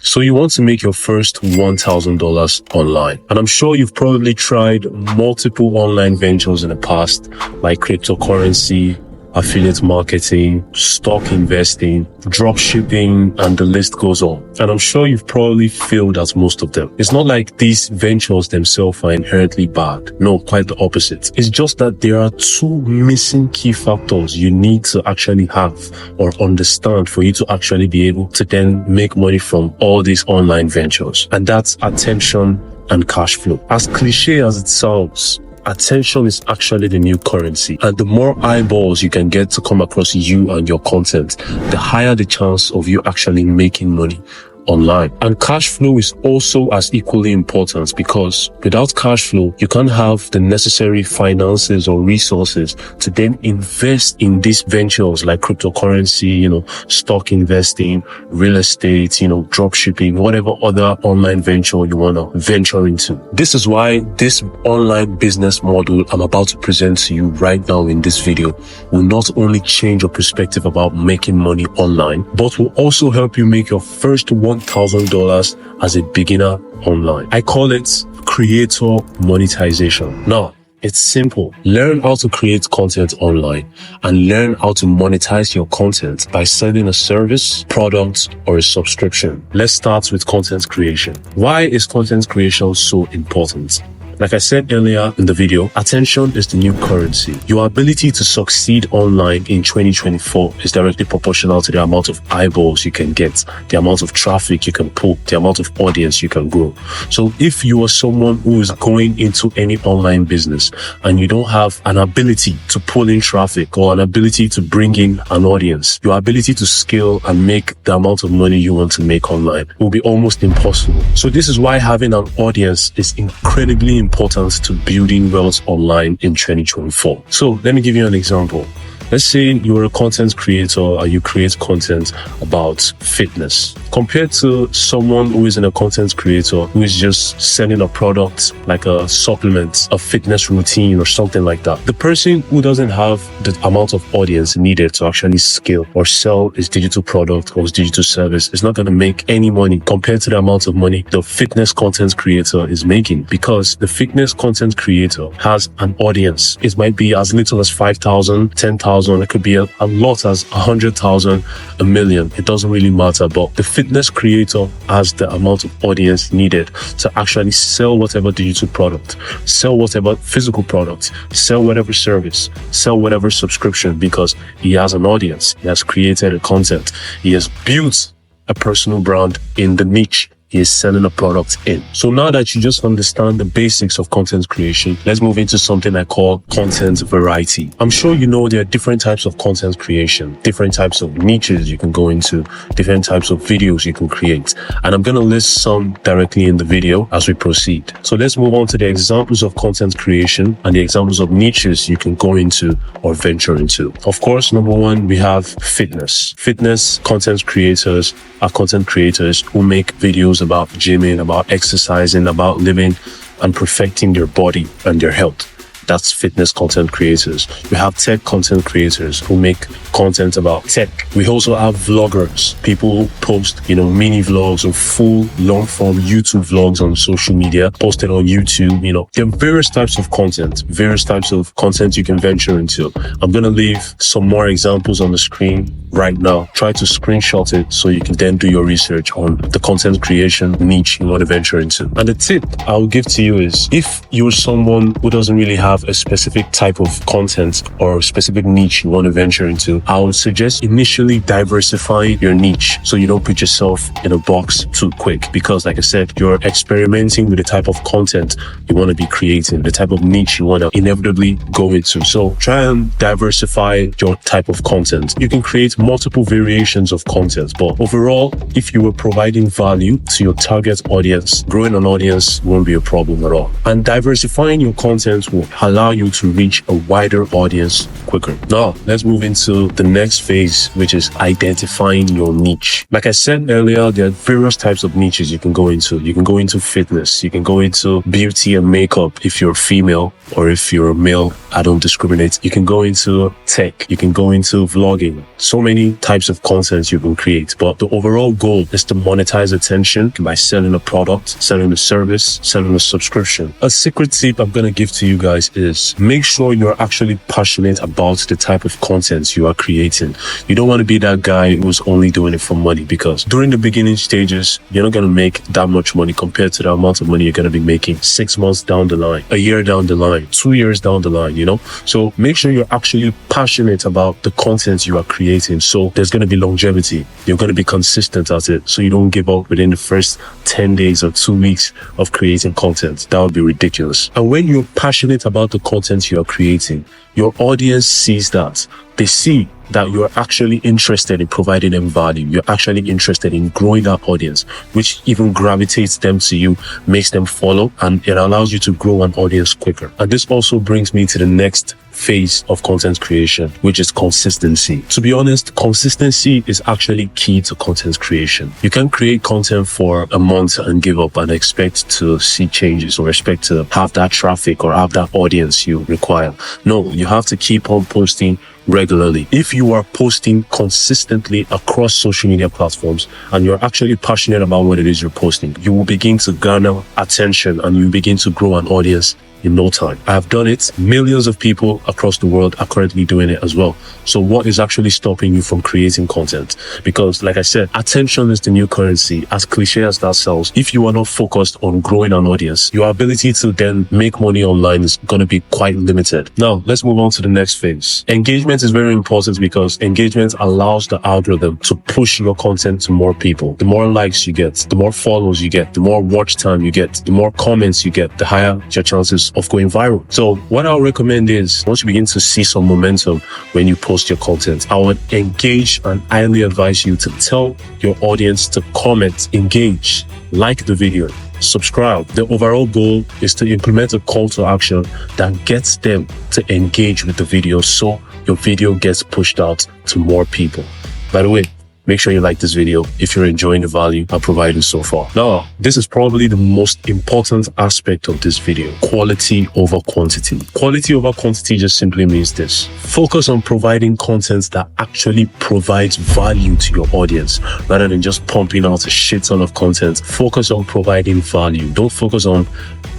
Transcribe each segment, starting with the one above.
So you want to make your first $1,000 online. And I'm sure you've probably tried multiple online ventures in the past, like cryptocurrency, affiliate marketing, stock investing, drop shipping, and the list goes on. And I'm sure you've probably failed at most of them. It's not like these ventures themselves are inherently bad. No, quite the opposite. It's just that there are two missing key factors you need to actually have or understand for you to actually be able to then make money from all these online ventures. And that's attention and cash flow. As cliche as it sounds, attention is actually the new currency, and the more eyeballs you can get to come across you and your content, the higher the chance of you actually making money online. And cash flow is also as equally important, because without cash flow, you can't have the necessary finances or resources to then invest in these ventures like cryptocurrency, stock investing, real estate, drop shipping, whatever other online venture you want to venture into. This is why this online business model I'm about to present to you right now in this video will not only change your perspective about making money online, but will also help you make your first $1,000 as a beginner online. I call it creator monetization. Now, it's simple. Learn how to create content online and learn how to monetize your content by selling a service, product, or a subscription. Let's start with content creation. Why is content creation so important? Like I said earlier in the video, attention is the new currency. Your ability to succeed online in 2024 is directly proportional to the amount of eyeballs you can get, the amount of traffic you can pull, the amount of audience you can grow. So if you are someone who is going into any online business and you don't have an ability to pull in traffic or an ability to bring in an audience, your ability to scale and make the amount of money you want to make online will be almost impossible. So this is why having an audience is incredibly important to building wealth online in 2024. So let me give you an example. Let's say you're a content creator and you create content about fitness. Compared to someone who isn't a content creator, who is just selling a product like a supplement, a fitness routine or something like that. The person who doesn't have the amount of audience needed to actually scale or sell his digital product or his digital service is not going to make any money compared to the amount of money the fitness content creator is making, because the fitness content creator has an audience. It might be as little as 5,000, 10,000, it could be a lot as 100,000, a million. It doesn't really matter, but the fitness creator has the amount of audience needed to actually sell whatever digital product, sell whatever physical product, sell whatever service, sell whatever subscription, because he has an audience. He has created a content. He has built a personal brand in the niche he is selling a product in. So now that you just understand the basics of content creation, let's move into something I call content variety. I'm sure you know there are different types of content creation, different types of niches you can go into, different types of videos you can create. And I'm going to list some directly in the video as we proceed. So let's move on to the examples of content creation and the examples of niches you can go into or venture into. Of course, number one, we have fitness. Fitness content creators are content creators who make videos about gymming, about exercising, about living and perfecting their body and their health. That's fitness content creators. We have tech content creators who make content about tech. We also have vloggers, people who post, mini vlogs or full long form YouTube vlogs on social media, posted on YouTube. There are various types of content you can venture into. I'm going to leave some more examples on the screen right now. Try to screenshot it so you can then do your research on the content creation niche you want to venture into. And the tip I'll give to you is, if you're someone who doesn't really have a specific type of content or a specific niche you want to venture into, I would suggest initially diversifying your niche so you don't put yourself in a box too quick, because like I said, you're experimenting with the type of content you want to be creating, the type of niche you want to inevitably go into. So try and diversify your type of content. You can create multiple variations of content, but overall, if you were providing value to your target audience, growing an audience won't be a problem at all. And diversifying your content will allow you to reach a wider audience quicker. Now, let's move into the next phase, which is identifying your niche. Like I said earlier, there are various types of niches you can go into. You can go into fitness, you can go into beauty and makeup if you're female, or if you're a male, I don't discriminate. You can go into tech, you can go into vlogging. So many types of content you can create, but the overall goal is to monetize attention by selling a product, selling a service, selling a subscription. A secret tip I'm going to give to you guys is make sure you're actually passionate about the type of content you are creating. You don't want to be that guy who's only doing it for money, because during the beginning stages, you're not going to make that much money compared to the amount of money you're going to be making 6 months down the line, a year down the line, 2 years down the line, you know? So make sure you're actually passionate about the content you are creating. So there's going to be longevity. You're going to be consistent at it. So you don't give up within the first 10 days or 2 weeks of creating content. That would be ridiculous. And when you're passionate about the content you are creating, your audience sees that. They see that you're actually interested in providing them value. You're actually interested in growing that audience, which even gravitates them to you, makes them follow, and it allows you to grow an audience quicker. And this also brings me to the next phase of content creation, which is consistency. To be honest, consistency is actually key to content creation. You can create content for a month and give up and expect to see changes, or expect to have that traffic or have that audience you require. No, you have to keep on posting regularly. If you are posting consistently across social media platforms and you're actually passionate about what it is you're posting, you will begin to garner attention and you begin to grow an audience in no time. I have done it. Millions of people across the world are currently doing it as well. So what is actually stopping you from creating content? Because like I said, attention is the new currency. As cliche as that sounds, if you are not focused on growing an audience, your ability to then make money online is going to be quite limited. Now, let's move on to the next phase. Engagement is very important, because engagement allows the algorithm to push your content to more people. The more likes you get, the more follows you get, the more watch time you get, the more comments you get, the higher your chances of going viral. So what I'll recommend is, once you begin to see some momentum when you post your content, I would engage and highly advise you to tell your audience to comment, engage, like the video, subscribe. The overall goal is to implement a call to action that gets them to engage with the video, so your video gets pushed out to more people. By the way, make sure you like this video if you're enjoying the value I've provided so far. Now, this is probably the most important aspect of this video: quality over quantity. Quality over quantity just simply means this: focus on providing content that actually provides value to your audience, rather than just pumping out a shit ton of content. Focus on providing value. Don't focus on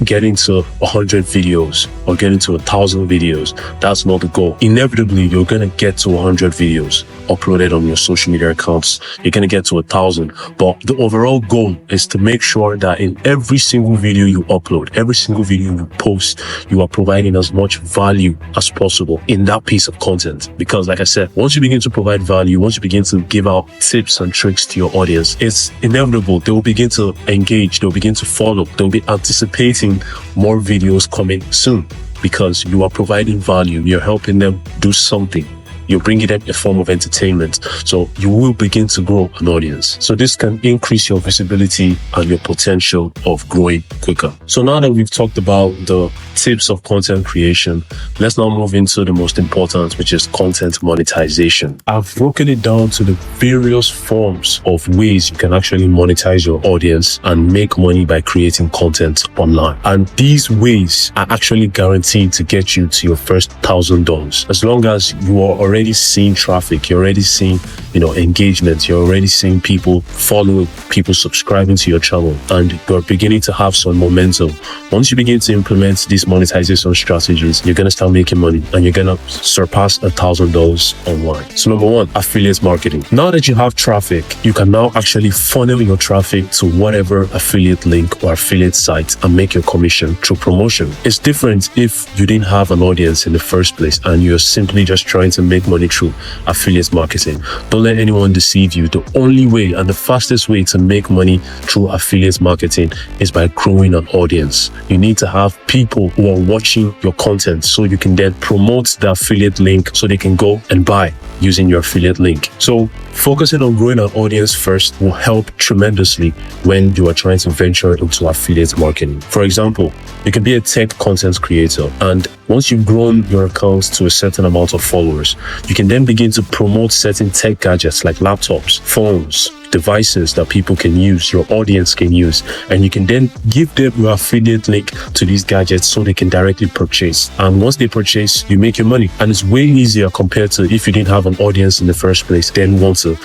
getting to 100 videos or getting to 1,000 videos. That's not the goal. Inevitably, you're going to get to 100 videos uploaded on your social media accounts. You're going to get to 1,000. But the overall goal is to make sure that in every single video you upload, every single video you post, you are providing as much value as possible in that piece of content. Because like I said, once you begin to provide value, once you begin to give out tips and tricks to your audience, it's inevitable. They will begin to engage. They'll begin to follow. They'll be anticipating more videos coming soon, because you are providing value. You're helping them do something. You're bringing them a form of entertainment. So you will begin to grow an audience. So this can increase your visibility and your potential of growing quicker. So now that we've talked about the tips of content creation, let's now move into the most important, which is content monetization. I've broken it down to the various forms of ways you can actually monetize your audience and make money by creating content online. And these ways are actually guaranteed to get you to your first $1,000. As long as you are already seeing traffic, you're already seeing, engagement, you're already seeing people following, people subscribing to your channel, and you're beginning to have some momentum. Once you begin to implement these monetization strategies, you're going to start making money and you're going to surpass $1,000 online. So number one, affiliate marketing. Now that you have traffic, you can now actually funnel your traffic to whatever affiliate link or affiliate site and make your commission through promotion. It's different if you didn't have an audience in the first place and you're simply just trying to make make money through affiliate marketing. Don't let anyone deceive you. The only way and the fastest way to make money through affiliate marketing is by growing an audience. You need to have people who are watching your content so you can then promote the affiliate link so they can go and buy using your affiliate link. So focusing on growing an audience first will help tremendously when you are trying to venture into affiliate marketing. For example, you can be a tech content creator, and once you've grown your account to a certain amount of followers, you can then begin to promote certain tech gadgets like laptops, phones, devices that people can use, your audience can use, and you can then give them your affiliate link to these gadgets so they can directly purchase. And once they purchase, you make your money. And it's way easier compared to if you didn't have an audience in the first place, then want to,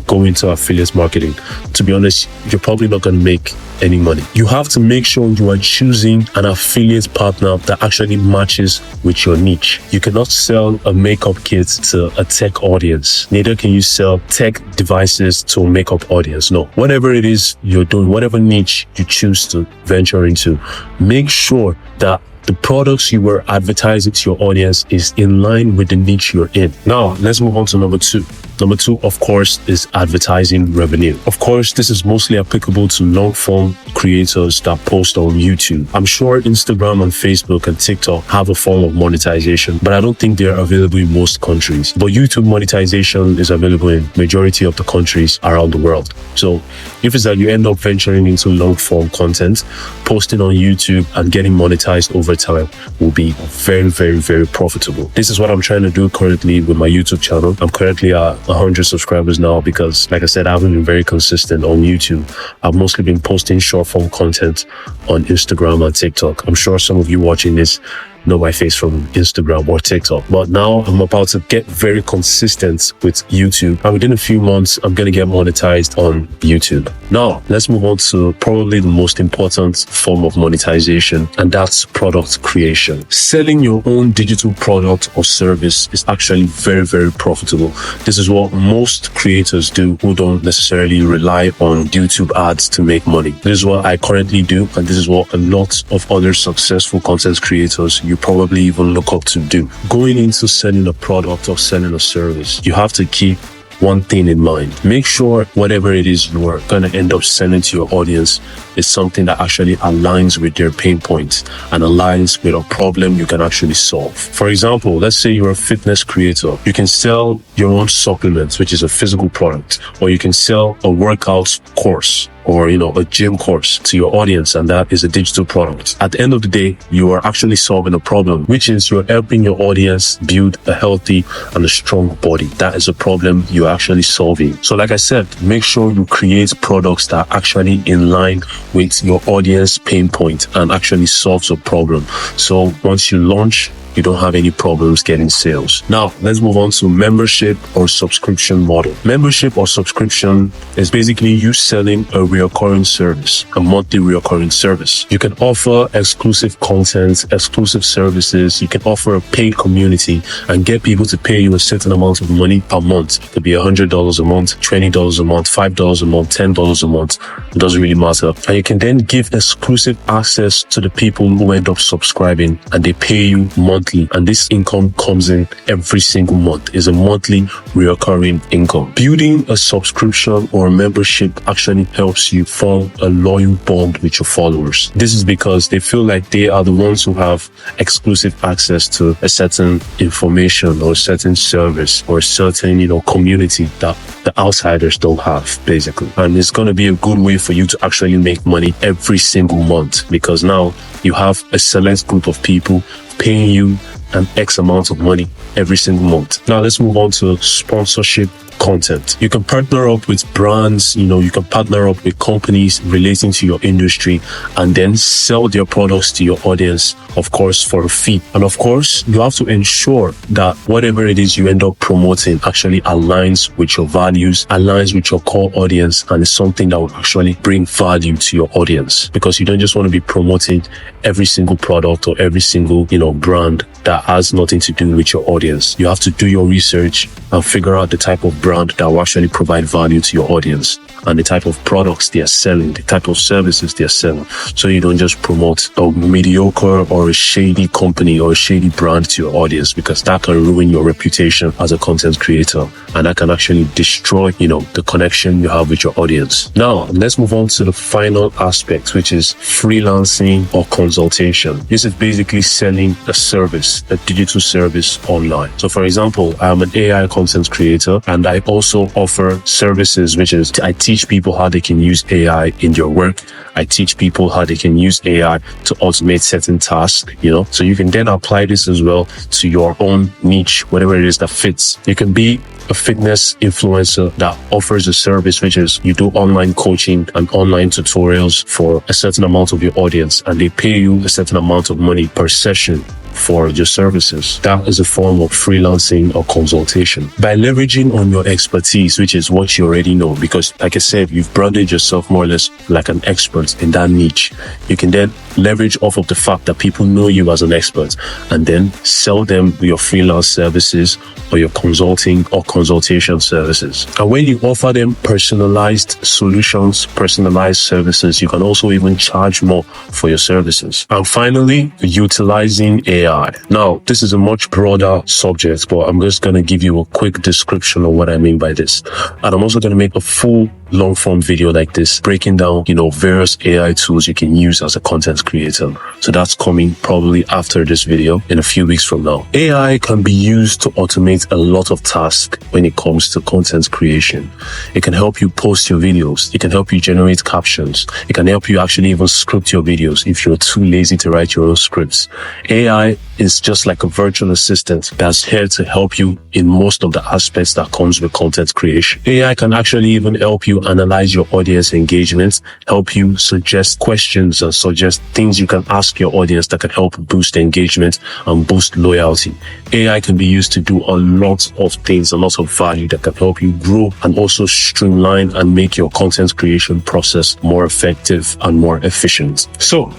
go into affiliate marketing. To be honest, you're probably not going to make any money. You have to make sure you are choosing an affiliate partner that actually matches with your niche. You cannot sell a makeup kit to a tech audience. Neither can you sell tech devices to a makeup audience. No, whatever it is you're doing, whatever niche you choose to venture into, make sure that the products you were advertising to your audience is in line with the niche you're in. Now, let's move on to number two. Number two, of course, is advertising revenue. Of course, this is mostly applicable to long-form creators that post on YouTube. I'm sure Instagram and Facebook and TikTok have a form of monetization, but I don't think they're available in most countries. But YouTube monetization is available in majority of the countries around the world. So if it's that you end up venturing into long-form content, posting on YouTube and getting monetized over time will be very, very, very profitable. This is what I'm trying to do currently with my YouTube channel. I'm currently at 100 subscribers now because, like I said, I haven't been very consistent on YouTube. I've mostly been posting short form content on Instagram and TikTok. I'm sure some of you watching this know my face from Instagram or TikTok, but now I'm about to get very consistent with YouTube, and within a few months I'm going to get monetized on YouTube. Now let's move on to probably the most important form of monetization, and that's product creation. Selling your own digital product or service is actually very, very profitable. This is what most creators do who don't necessarily rely on YouTube ads to make money. This is what I currently do, and this is what a lot of other successful content creators you probably even look up to do. Going into selling a product or selling a service, you have to keep one thing in mind. Make sure whatever it is you are going to end up selling to your audience is something that actually aligns with their pain points and aligns with a problem you can actually solve. For example, let's say you're a fitness creator. You can sell your own supplements, which is a physical product, or you can sell a workout course or a gym course to your audience, and that is a digital product. At the end of the day, you are actually solving a problem, which is you're helping your audience build a healthy and a strong body. That is a problem you're actually solving. So like I said, make sure you create products that are actually in line with your audience pain point and actually solves a problem. So once you launch, you don't have any problems getting sales. Now, let's move on to membership or subscription model. Membership or subscription is basically you selling a recurring service, a monthly recurring service. You can offer exclusive content, exclusive services. You can offer a paid community and get people to pay you a certain amount of money per month. It could be $100 a month, $20 a month, $5 a month, $10 a month. It doesn't really matter. And you can then give exclusive access to the people who end up subscribing, and they pay you monthly. And this income comes in every single month. Is a monthly recurring income. Building a subscription or a membership actually helps you form a loyal bond with your followers. This is because they feel like they are the ones who have exclusive access to a certain information or a certain service or a certain, community that the outsiders don't have, basically. And it's going to be a good way for you to actually make money every single month, because now you have a select group of people paying you an X amount of money every single month. Now let's move on to sponsorship content. You can partner up with brands, you can partner up with companies relating to your industry and then sell their products to your audience, of course, for a fee. And of course, you have to ensure that whatever it is you end up promoting actually aligns with your values, aligns with your core audience, and is something that will actually bring value to your audience, because you don't just want to be promoting every single product or every single, brand that has nothing to do with your audience. You have to do your research and figure out the type of brand that will actually provide value to your audience and the type of products they are selling, the type of services they are selling. So you don't just promote a mediocre or a shady company or a shady brand to your audience, because that can ruin your reputation as a content creator, and that can actually destroy, the connection you have with your audience. Now, let's move on to the final aspect, which is freelancing or consultation. This is basically selling a service, a digital service online. So for example, I'm an AI content creator, and I also offer services, which is I teach people how they can use AI in their work. I teach people how they can use AI to automate certain tasks, so you can then apply this as well to your own niche, whatever it is that fits. You can be a fitness influencer that offers a service, which is you do online coaching and online tutorials for a certain amount of your audience, and they pay you a certain amount of money per session for your services. That is a form of freelancing or consultation. By leveraging on your expertise, which is what you already know, because like I said, you've branded yourself more or less like an expert in that niche. You can then leverage off of the fact that people know you as an expert and then sell them your freelance services or your consulting or consultation services. And when you offer them personalized solutions, personalized services, you can also even charge more for your services. And finally, utilizing AI. Now, this is a much broader subject, but I'm just going to give you a quick description of what I mean by this. And I'm also going to make a full long form video like this, breaking down, various AI tools you can use as a content creator. So that's coming probably after this video in a few weeks from now. AI can be used to automate a lot of tasks when it comes to content creation. It can help you post your videos. It can help you generate captions. It can help you actually even script your videos if you're too lazy to write your own scripts. AI is just like a virtual assistant that's here to help you in most of the aspects that comes with content creation. AI can actually even help you analyze your audience engagement, help you suggest questions and suggest things you can ask your audience that can help boost engagement and boost loyalty. AI can be used to do a lot of things, a lot of value that can help you grow and also streamline and make your content creation process more effective and more efficient. So,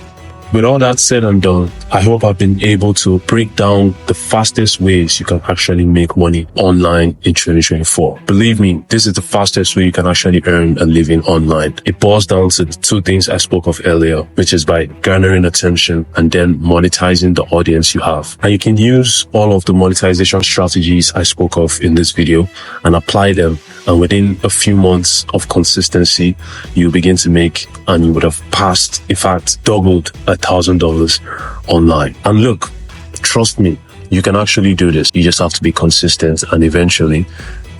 with all that said and done, I hope I've been able to break down the fastest ways you can actually make money online in 2024. Believe me, this is the fastest way you can actually earn a living online. It boils down to the two things I spoke of earlier, which is by garnering attention and then monetizing the audience you have. And you can use all of the monetization strategies I spoke of in this video and apply them. And within a few months of consistency, you begin to make, and you would have passed, in fact, doubled $1,000 online. And look, trust me, you can actually do this. You just have to be consistent, and eventually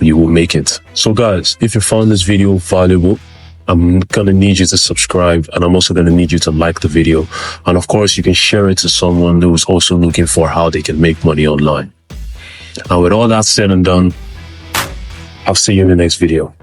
you will make it. So guys, if you found this video valuable, I'm going to need you to subscribe, and I'm also going to need you to like the video. And of course, you can share it to someone who's also looking for how they can make money online. And with all that said and done, I'll see you in the next video.